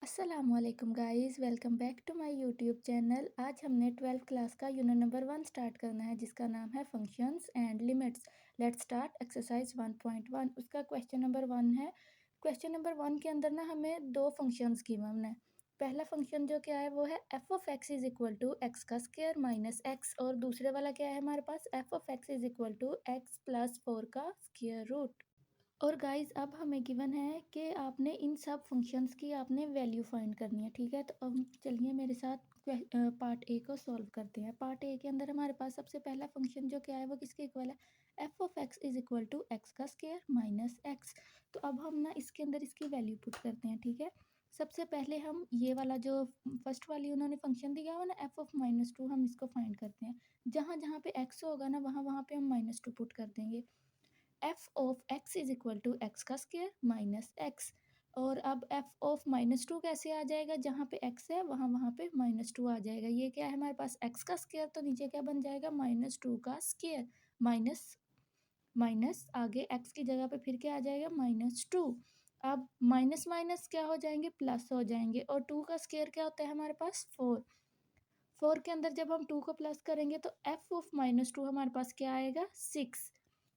Aslam guys, welcome back to my YouTube channel. आज हमने 12th class का यूनिट नंबर 1 स्टार्ट करना है, जिसका नाम है functions and limits. Let's start exercise 1.1। उसका क्वेश्चन नंबर 1 है। क्वेश्चन नंबर 1 के अंदर ना हमें दो फंक्शंस गिवन है। पहला फंक्शन जो क्या है वो है F of X is equal to X का स्क्वायर माइनस एक्स, और दूसरे वाला क्या है हमारे पास F of X is equal to X plus 4 का स्क्वायर रूट। और गाइस अब हमें गिवन है कि आपने इन सब फंक्शंस की आपने वैल्यू फाइंड करनी है। ठीक है, तो अब चलिए मेरे साथ पार्ट ए को सॉल्व करते हैं। पार्ट ए के अंदर हमारे पास सबसे पहला फंक्शन जो क्या है वो किसके इक्वल है, F of X is equal to X का स्क्वायर माइनस एक्स। तो अब हम ना इसके अंदर इसकी वैल्यू पुट करते हैं। ठीक है, सबसे पहले हम ये वाला जो फर्स्ट वाली उन्होंने फंक्शन दिया हुआ ना एफ ऑफ -2, हम इसको फाइंड करते हैं। जहाँ जहाँ पे एक्स होगा ना वहाँ वहाँ पे हम -2 पुट कर देंगे। F of X is equal to X का स्क्वायर माइनस एक्स। और अब एफ ऑफ -2 कैसे आ जाएगा, जहाँ पे एक्स है वहाँ वहाँ पे -2 आ जाएगा। ये क्या है हमारे पास एक्स का स्क्वायर, तो नीचे क्या बन जाएगा -2 का स्क्वायर माइनस माइनस आगे एक्स की जगह पे फिर क्या आ जाएगा -2। अब माइनस माइनस क्या हो जाएंगे, प्लस हो जाएंगे। और 2 का स्क्वायर क्या होता है हमारे पास 4। 4 के अंदर जब हम 2 को प्लस करेंगे तो एफ ऑफ -2 हमारे पास क्या आएगा 6।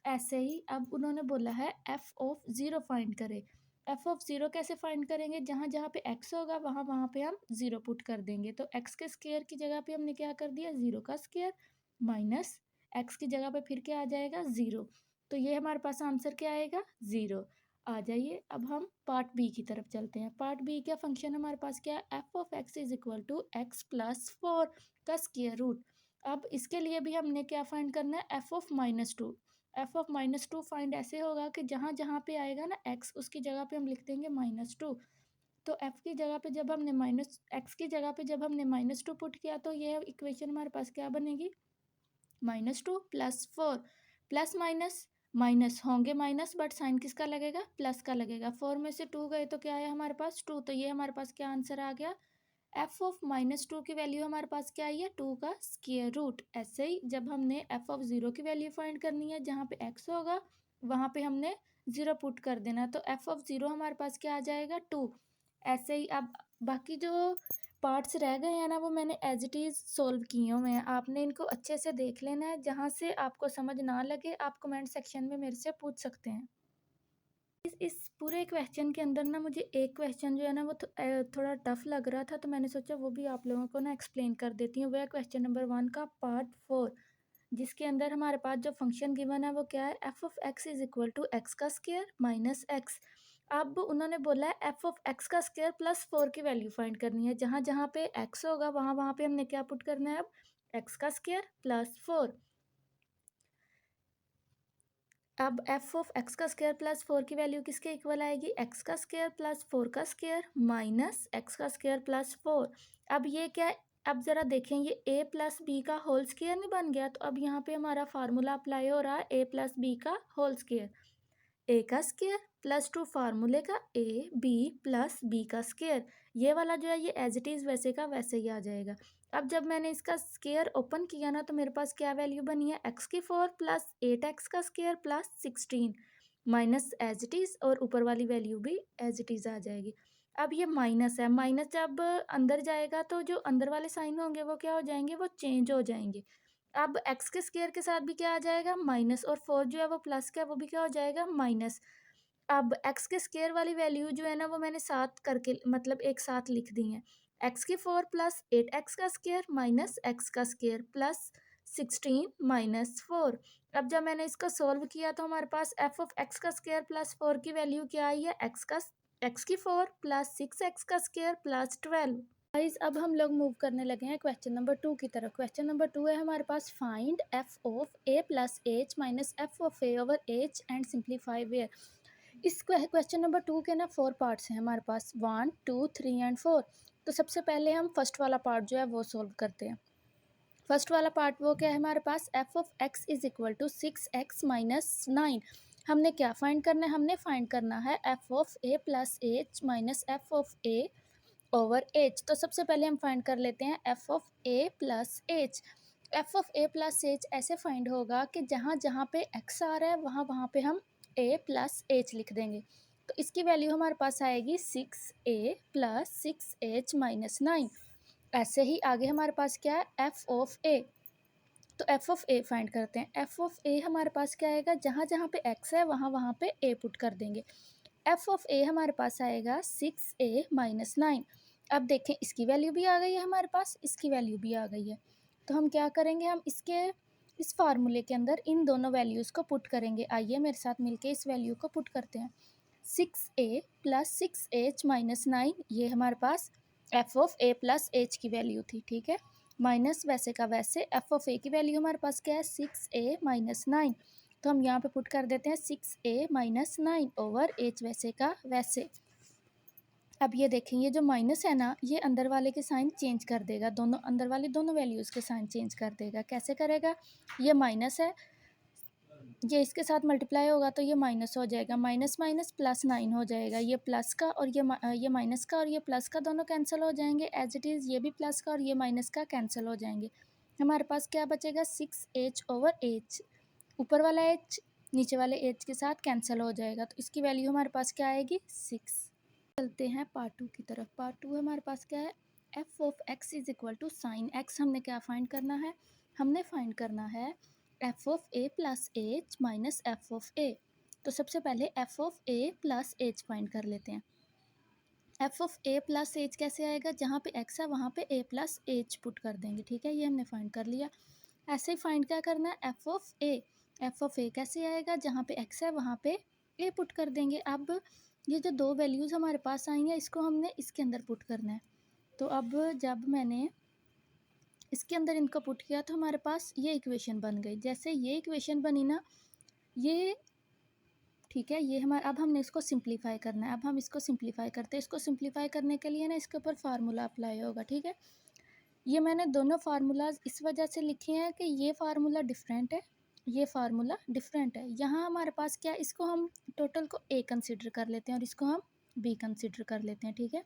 ऐसे ही अब उन्होंने बोला है एफ ऑफ ज़ीरो फाइंड करें। एफ ऑफ ज़ीरो कैसे फाइंड करेंगे, जहाँ जहाँ पे एक्स होगा वहाँ वहाँ पे हम ज़ीरो पुट कर देंगे। तो एक्स के स्क्वायर की जगह पे हमने क्या कर दिया, ज़ीरो का स्क्वायर माइनस एक्स की जगह पे फिर क्या आ जाएगा ज़ीरो। तो ये हमारे पास आंसर क्या आएगा, ज़ीरो। आ जाइए अब हम पार्ट बी की तरफ चलते हैं। पार्ट बी का फंक्शन हमारे पास क्या है, F of X is equal to X plus 4 का स्क्वायर रूट। अब इसके लिए भी हमने क्या फाइंड करना है, F of -2। F of -2 find ऐसे होगा कि जहाँ जहाँ पे आएगा ना एक्स उसकी जगह पे हम लिख देंगे -2। तो एफ की जगह पे जब हमने माइनस एक्स की जगह पे जब हमने -2 पुट किया तो ये इक्वेशन हमारे पास क्या बनेगी, -2 प्लस 4। प्लस माइनस माइनस होंगे माइनस, बट साइन किसका लगेगा, प्लस का लगेगा। 4 में से 2 गए तो क्या आया हमारे पास 2। तो ये हमारे पास क्या आंसर आ गया, एफ ऑफ -2 की वैल्यू हमारे पास क्या आई है 2 का स्क्वायर रूट। ऐसे ही जब हमने एफ ऑफ ज़ीरो की वैल्यू फाइंड करनी है, जहाँ पे एक्स होगा वहाँ पे हमने ज़ीरो पुट कर देना। तो एफ ऑफ ज़ीरो हमारे पास क्या आ जाएगा 2। ऐसे ही अब बाकी जो पार्ट्स रह गए हैं ना वो मैंने एज इट इज़ सोल्व किए हुए हैं। आपने इनको अच्छे से देख लेना है, जहाँ से आपको समझ ना लगे आप कमेंट सेक्शन में मेरे से पूछ सकते हैं। इस पूरे क्वेश्चन के अंदर ना मुझे एक क्वेश्चन जो है ना वो थोड़ा टफ लग रहा था, तो मैंने सोचा वो भी आप लोगों को ना एक्सप्लेन कर देती हूँ। वह क्वेश्चन नंबर 1 का पार्ट 4, जिसके अंदर हमारे पास जो फंक्शन गिवन है वो क्या है, F of X is equal to X का स्क्वायर माइनस एक्स। अब उन्होंने बोला है एफ ऑफ एक्स का स्क्वायर प्लस 4 की वैल्यू फाइंड करनी है। जहाँ जहाँ पे एक्स होगा वहाँ वहाँ पे हमने क्या पुट करना है, अब एक्स का स्क्वायर प्लस 4। अब एफ ऑफ एक्स का स्क्वायर प्लस 4 की वैल्यू किसके इक्वल आएगी, एक्स का स्क्वायर प्लस 4 का स्क्वायर माइनस एक्स का स्क्वायर प्लस 4। अब ये क्या है, अब ज़रा देखें ये a प्लस बी का होल स्क्वायर नहीं बन गया। तो अब यहाँ पे हमारा फार्मूला अप्लाई हो रहा है a प्लस बी का होल स्क्वायर। ए का स्क्वायर प्लस 2 फार्मूले का ए बी प्लस बी का स्क्वायर। ये वाला जो है ये एज इट इज़ वैसे का वैसे ही आ जाएगा। अब जब मैंने इसका स्क्वायर ओपन किया ना तो मेरे पास क्या वैल्यू बनी है, एक्स की 4 प्लस 8x का square plus 16 minus as it is, और ऊपर वाली वैल्यू भी एज इट इज़ आ जाएगी। अब ये माइनस है, माइनस जब अंदर जाएगा तो जो अंदर वाले साइन होंगे वो क्या हो जाएंगे, वो चेंज हो जाएंगे। अब एक्स के स्क्वायर के साथ भी क्या आ जाएगा माइनस, और 4 जो है वो प्लस का वो भी क्या हो जाएगा माइनस। अब एक्स के स्क्वायर वाली वैल्यू जो है ना वो मैंने साथ करके मतलब एक साथ लिख दी है। एक्स की 4 प्लस 8x का स्क्वायर माइनस एक्स का स्क्वायर प्लस 16 माइनस 4। अब जब मैंने इसको सोल्व किया तो हमारे पास एफ ऑफ एक्स का स्क्वायर प्लस 4 की वैल्यू क्या आई है, एक्स की 4 प्लस 6x का स्क्वायर प्लस 12। गाइस अब हम लोग मूव करने लगे हैं क्वेश्चन नंबर 2 की तरफ। क्वेश्चन नंबर 2 है हमारे पास, find F of A plus H minus F of A over H and simplify where. इस क्वेश्चन नंबर 2 के ना 4 पार्ट्स हैं हमारे पास, 1 2 3 एंड 4। तो सबसे पहले हम फर्स्ट वाला पार्ट जो है वो सोल्व करते हैं। फर्स्ट वाला पार्ट वो क्या है हमारे पास, F of X is equal to 6x minus 9। हमने क्या फाइंड करना है, हमने फाइंड करना है F of A plus H minus F of A over H. तो सबसे पहले हम फाइंड कर लेते हैं F of A plus H. F of A plus H ऐसे फाइंड होगा कि जहाँ जहाँ पे एक्स आ रहा है वहाँ वहाँ पे हम ए प्लस एच लिख देंगे। तो इसकी वैल्यू हमारे पास आएगी 6a प्लस 6h माइनस 9। ऐसे ही आगे हमारे पास क्या है, एफ ऑफ ए। तो एफ ऑफ ए फाइंड करते हैं। एफ ऑफ ए हमारे पास क्या आएगा, जहाँ जहाँ पे एक्स है वहाँ वहाँ पे ए पुट कर देंगे। एफ ऑफ ए हमारे पास आएगा 6a माइनस 9। अब देखें इसकी वैल्यू भी आ गई है हमारे पास, इसकी वैल्यू भी आ गई है। तो हम क्या करेंगे, हम इस फार्मूले के अंदर इन दोनों वैल्यूज़ को पुट करेंगे। आइए मेरे साथ मिलके इस वैल्यू को पुट करते हैं। 6a प्लस 6h माइनस 9, ये हमारे पास F of A plus H की वैल्यू थी, ठीक है। माइनस वैसे का वैसे एफ ऑफ ए की वैल्यू हमारे पास क्या है, 6a माइनस 9। तो हम यहाँ पे पुट कर देते हैं 6a माइनस 9 ओवर एच वैसे का वैसे। अब ये देखें, ये जो माइनस है ना, ये अंदर वाले के साइन चेंज कर देगा, दोनों अंदर वाले दोनों वैल्यूज़ के साइन चेंज कर देगा। कैसे करेगा, ये माइनस है, ये इसके साथ मल्टीप्लाई होगा तो ये माइनस हो जाएगा, माइनस माइनस प्लस 9 हो जाएगा। ये प्लस का और ये माइनस का और ये प्लस का दोनों कैंसिल हो जाएंगे एज इट इज़। ये भी प्लस का और ये माइनस का कैंसिल हो जाएंगे। हमारे पास क्या बचेगा, 6h ओवर एच। ऊपर वाला एच नीचे वाले एच के साथ कैंसिल हो जाएगा, तो इसकी वैल्यू हमारे पास क्या आएगी, 6। चलते हैं पार्ट 2 की तरफ। पार्ट 2 हमारे पास क्या है, F of X is equal to sine X. हमने क्या फाइंड करना है, हमने फाइंड करना है F of A plus H minus F of A. तो सबसे पहले F of A plus H find कर लेते हैं। F of A plus H कैसे आएगा, जहाँ पे एक्स है वहाँ पे ए प्लस एच पुट कर देंगे, ठीक है। ये हमने फाइंड कर लिया। ऐसे ही फाइंड क्या करना है, F of A. F of A कैसे आएगा, जहाँ पे एक्स है वहाँ पे ए पुट कर देंगे। अब ये जो दो वैल्यूज़ हमारे पास आई हैं, इसको हमने इसके अंदर पुट करना है। तो अब जब मैंने इसके अंदर इनको पुट किया तो हमारे पास ये इक्वेशन बन गई। जैसे ये इक्वेशन बनी ना, ये ठीक है, ये हमारा, अब हमने इसको सिंप्लीफाई करना है। अब हम इसको सिंप्लीफाई करते हैं। इसको सिंप्लीफाई करने के लिए ना इसके ऊपर फार्मूला अप्लाई होगा, ठीक है। ये मैंने दोनों फार्मूलाज इस वजह से लिखे हैं कि ये फार्मूला डिफरेंट है, ये फार्मूला डिफरेंट है। यहाँ हमारे पास क्या, इसको हम टोटल को ए कंसिडर कर लेते हैं और इसको हम बी कंसिडर कर लेते हैं, ठीक है।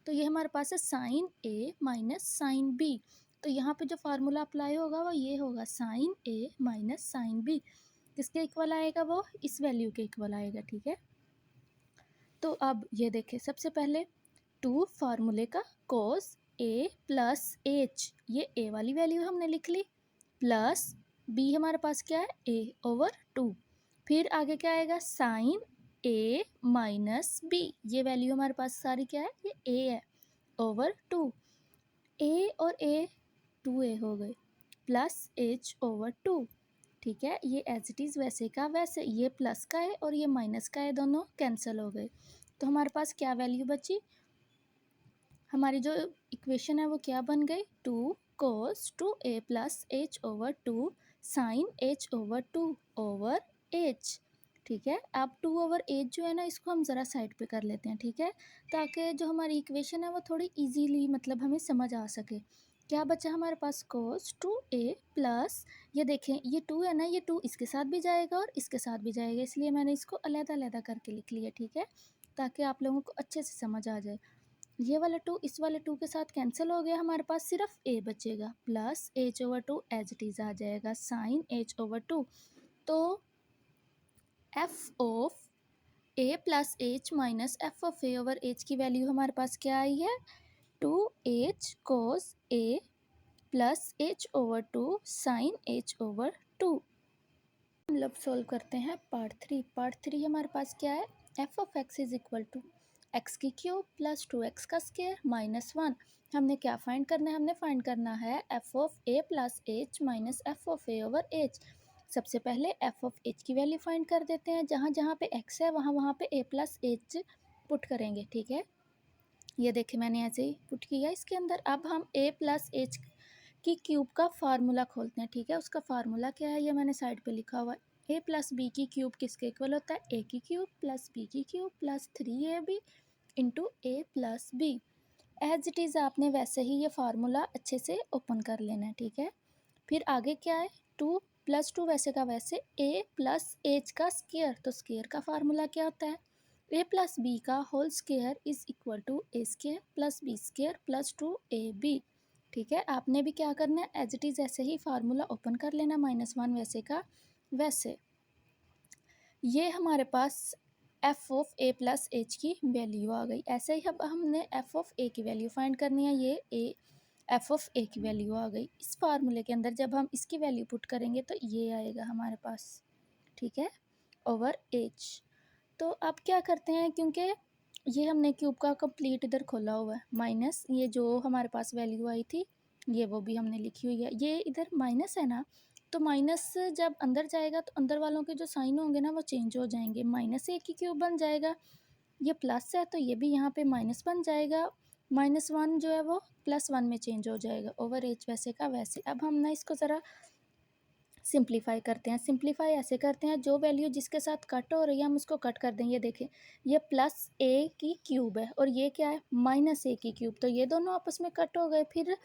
तो ये हमारे पास है साइन ए माइनस साइन बी। तो यहाँ पे जो फार्मूला अप्लाई होगा वो ये होगा, साइन ए माइनस साइन बी। किसके इक्वल आएगा, वो इस वैल्यू के इक्वल आएगा, ठीक है। तो अब ये देखें, सबसे पहले टू फार्मूले का कोस ए प्लस एच, ये ए वाली वैल्यू हमने लिख ली, प्लस बी हमारे पास क्या है, ए ओवर 2। फिर आगे क्या आएगा, साइन ए माइनस बी, ये वैल्यू हमारे पास सारी क्या है, ये ए है, ओवर 2। ए और ए 2a हो गए, प्लस एच ओवर 2, ठीक है। ये एज इट इज़ वैसे का वैसे, ये प्लस का है और ये माइनस का है, दोनों कैंसिल हो गए। तो हमारे पास क्या वैल्यू बची, हमारी जो इक्वेशन है वो क्या बन गई, 2 cos 2a plus H over 2 sine H over 2 over H, ठीक है। अब 2 ओवर एच जो है ना, इसको हम ज़रा साइड पे कर लेते हैं, ठीक है, ताकि जो हमारी इक्वेशन है वो थोड़ी इजीली मतलब हमें समझ आ सके। क्या बचा हमारे पास, cos 2a प्लस, ये देखें ये 2 है ना, ये 2 इसके साथ भी जाएगा और इसके साथ भी जाएगा, इसलिए मैंने इसको अलग-अलग करके लिख लिया, ठीक है, ताकि आप लोगों को अच्छे से समझ आ जाए। ये वाला 2 इस वाले 2 के साथ कैंसिल हो गया, हमारे पास सिर्फ a बचेगा, plus H over 2 as it is आ जाएगा, साइन एच ओवर 2। तो F of A plus H minus F of A over H की वैल्यू हमारे पास क्या आई है, 2h cos a plus H over 2 sine H over 2। हम लोग सोल्व करते हैं पार्ट 3। पार्ट 3 हमारे पास क्या है, F of X is equal to X की क्यूब प्लस 2x का स्क्वायर माइनस 1। हमने क्या फाइंड करना है, हमने फाइंड करना है F of A plus H minus F of A over H. सबसे पहले एफ ऑफ एच की वैल्यू फाइंड कर देते हैं, जहाँ जहाँ पे एक्स है वहाँ वहाँ पे ए प्लस एच पुट करेंगे, ठीक है। ये देखें मैंने ऐसे ही पुट किया इसके अंदर। अब हम ए प्लस एच की क्यूब का फार्मूला खोलते हैं, ठीक है। उसका फार्मूला क्या है, ये मैंने साइड पे लिखा हुआ है। ए प्लस बी की क्यूब किसके इक्वल होता है, ए की क्यूब प्लस बी की cube plus 3ab into A plus B. As it is आपने वैसे ही ये फार्मूला अच्छे से ओपन कर लेना है, ठीक है। फिर आगे क्या है, 2 प्लस 2 वैसे का वैसे ए प्लस एच का स्क्वायर। तो स्क्वायर का फार्मूला क्या होता है, ए प्लस बी का whole square is equal to A square plus B square plus 2ab, ठीक है। आपने भी क्या करना है, एज इट इज़ ऐसे ही फार्मूला ओपन कर लेना, -1 वैसे का वैसे। ये हमारे पास F of A plus H की वैल्यू आ गई। ऐसे ही अब हमने एफ ऑफ ए की वैल्यू फाइंड करनी है। ये ए एफ ऑफ ए की वैल्यू आ गई। इस फार्मूले के अंदर जब हम इसकी वैल्यू पुट करेंगे तो ये आएगा हमारे पास, ठीक है, ओवर एच। तो अब क्या करते हैं, क्योंकि ये हमने क्यूब का कंप्लीट इधर खोला हुआ है, माइनस ये जो हमारे पास वैल्यू आई थी ये वो भी हमने लिखी हुई है। ये इधर माइनस है ना, तो माइनस जब अंदर जाएगा तो अंदर वालों के जो साइन होंगे ना वो चेंज हो जाएंगे। माइनस ए की क्यूब बन जाएगा, ये प्लस है तो ये भी यहाँ पे माइनस बन जाएगा। -1 जो है वो +1 में चेंज हो जाएगा ओवर एच, वैसे का वैसे। अब हम ना इसको ज़रा सिंप्लीफाई करते हैं। सिंप्लीफाई ऐसे करते हैं, जो वैल्यू जिसके साथ कट हो रही है हम उसको कट कर दें। ये देखें, ये प्लस ए की क्यूब है और ये क्या है, माइनस ए की क्यूब, तो ये दोनों आपस में कट हो गए। फिर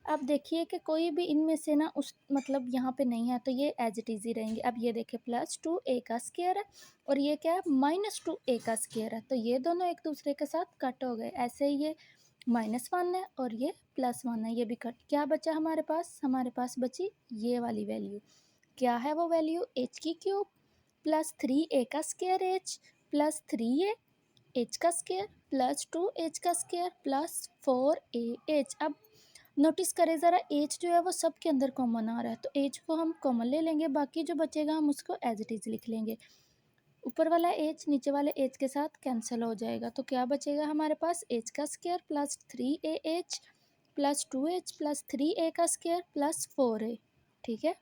अब देखिए कि कोई भी इनमें से ना उस मतलब यहाँ पे नहीं है, तो ये एज इट इज़ ही रहेंगे। अब ये देखें, +2a का स्क्वायर है और ये क्या है, -2a का स्क्वायर है, तो ये दोनों एक दूसरे के साथ कट हो गए। ऐसे ही ये -1 है और ये +1 है, ये भी कट। क्या बचा हमारे पास बची ये वाली वैल्यू। क्या है वो वैल्यू, एच की क्यूब +3a का स्क्वायर एच +3a एच का स्क्वायर +2h का स्क्वायर +4ah। अब नोटिस करें ज़रा, एच जो है वो सब के अंदर कॉमन आ रहा है, तो एच को हम कॉमन ले लेंगे, बाकी जो बचेगा हम उसको एज इट इज़ लिख लेंगे। ऊपर वाला एच नीचे वाले एच के साथ कैंसिल हो जाएगा, तो क्या बचेगा हमारे पास, एच का स्क्वायर +3ah +2h +3a का स्क्वायर +4a, ठीक है।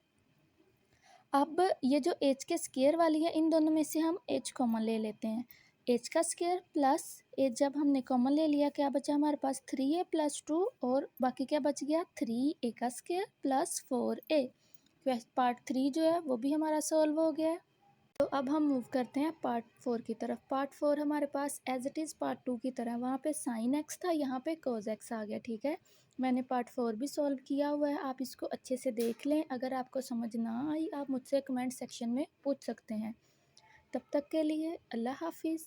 अब ये जो एच के स्क्वायर वाली है, इन दोनों में से हम एच कॉमन ले लेते हैं। एच का स्क्वायर प्लस एच जब हमने कॉमन ले लिया, क्या बचा हमारे पास, 3a +2 और बाकी क्या बच गया, 3a का स्क्वायर +4a। पार्ट 3 जो है वो भी हमारा सॉल्व हो गया है। तो अब हम मूव करते हैं पार्ट 4 की तरफ। पार्ट 4 हमारे पास एज इट इज़ पार्ट 2 की तरह, वहाँ पे साइन एक्स था, यहाँ पे कोज एक्स आ गया, ठीक है। मैंने पार्ट 4 भी सॉल्व किया हुआ है, आप इसको अच्छे से देख लें। अगर आपको समझ ना आई आप मुझसे कमेंट सेक्शन में पूछ सकते हैं। तब तक के लिए अल्लाह हाफिज़।